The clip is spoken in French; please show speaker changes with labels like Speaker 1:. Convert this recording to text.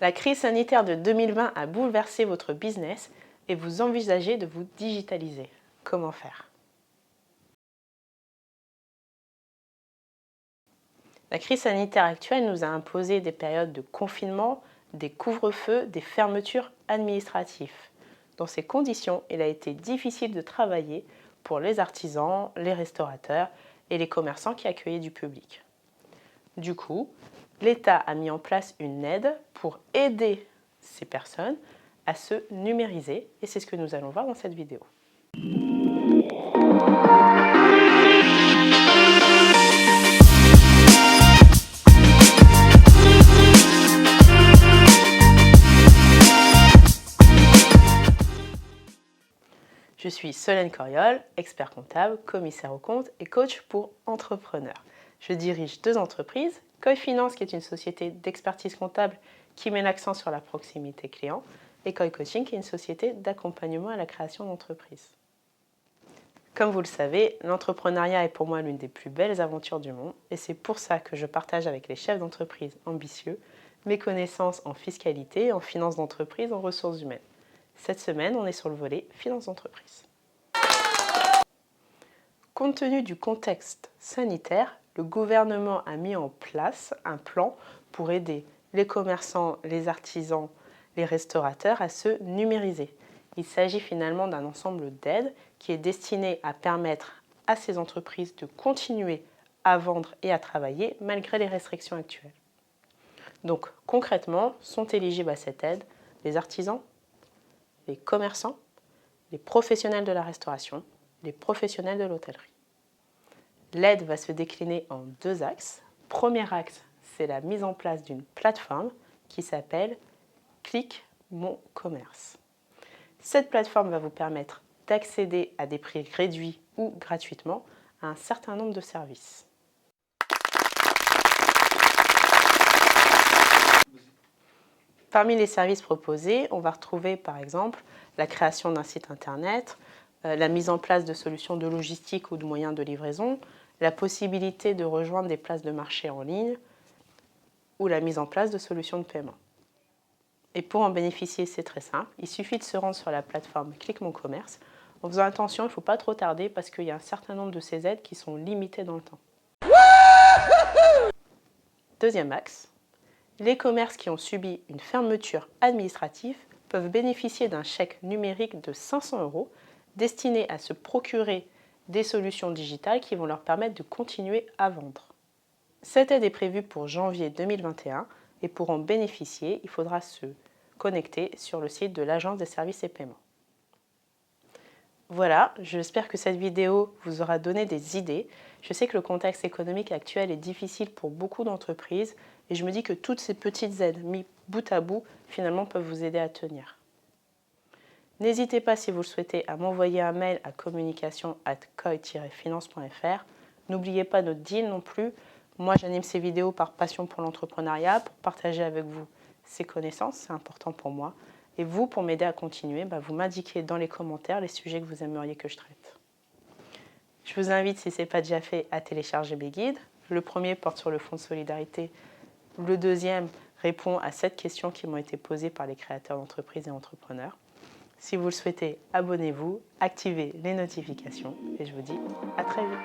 Speaker 1: La crise sanitaire de 2020 a bouleversé votre business et vous envisagez de vous digitaliser. Comment faire? La crise sanitaire actuelle nous a imposé des périodes de confinement, des couvre-feux, des fermetures administratives. Dans ces conditions, il a été difficile de travailler pour les artisans, les restaurateurs et les commerçants qui accueillaient du public. Du coup, l'État a mis en place une aide pour aider ces personnes à se numériser et c'est ce que nous allons voir dans cette vidéo. Je suis Solène Coriol, expert comptable, commissaire aux comptes et coach pour entrepreneurs. Je dirige 2 entreprises, Koi Finance qui est une société d'expertise comptable qui met l'accent sur la proximité client et Koi Coaching qui est une société d'accompagnement à la création d'entreprises. Comme vous le savez, l'entrepreneuriat est pour moi l'une des plus belles aventures du monde et c'est pour ça que je partage avec les chefs d'entreprise ambitieux mes connaissances en fiscalité, en finance d'entreprise, en ressources humaines. Cette semaine, on est sur le volet finance d'entreprise. Compte tenu du contexte sanitaire, le gouvernement a mis en place un plan pour aider les commerçants, les artisans, les restaurateurs à se numériser. Il s'agit finalement d'un ensemble d'aides qui est destiné à permettre à ces entreprises de continuer à vendre et à travailler malgré les restrictions actuelles. Donc concrètement, sont éligibles à cette aide les artisans, les commerçants, les professionnels de la restauration, les professionnels de l'hôtellerie. L'aide va se décliner en 2 axes. Premier axe, c'est la mise en place d'une plateforme qui s'appelle Clique mon commerce. Cette plateforme va vous permettre d'accéder à des prix réduits ou gratuitement à un certain nombre de services. Parmi les services proposés, on va retrouver par exemple la création d'un site internet, la mise en place de solutions de logistique ou de moyens de livraison, la possibilité de rejoindre des places de marché en ligne ou la mise en place de solutions de paiement. Et pour en bénéficier, c'est très simple, il suffit de se rendre sur la plateforme Clique mon commerce. En faisant attention, il ne faut pas trop tarder parce qu'il y a un certain nombre de ces aides qui sont limitées dans le temps. Deuxième axe. Les commerces qui ont subi une fermeture administrative peuvent bénéficier d'un chèque numérique de 500 € destiné à se procurer des solutions digitales qui vont leur permettre de continuer à vendre. Cette aide est prévue pour janvier 2021 et pour en bénéficier, il faudra se connecter sur le site de l'Agence des services et paiements. Voilà, j'espère que cette vidéo vous aura donné des idées. Je sais que le contexte économique actuel est difficile pour beaucoup d'entreprises et je me dis que toutes ces petites aides mises bout à bout, finalement, peuvent vous aider à tenir. N'hésitez pas, si vous le souhaitez, à m'envoyer un mail à communication@koi-finance.fr. N'oubliez pas notre deal non plus. Moi, j'anime ces vidéos par passion pour l'entrepreneuriat, pour partager avec vous ces connaissances, c'est important pour moi. Et vous, pour m'aider à continuer, vous m'indiquez dans les commentaires les sujets que vous aimeriez que je traite. Je vous invite, si ce n'est pas déjà fait, à télécharger mes guides. Le premier porte sur le fonds de solidarité. Le deuxième répond à 7 questions qui m'ont été posées par les créateurs d'entreprises et entrepreneurs. Si vous le souhaitez, abonnez-vous, activez les notifications et je vous dis à très vite.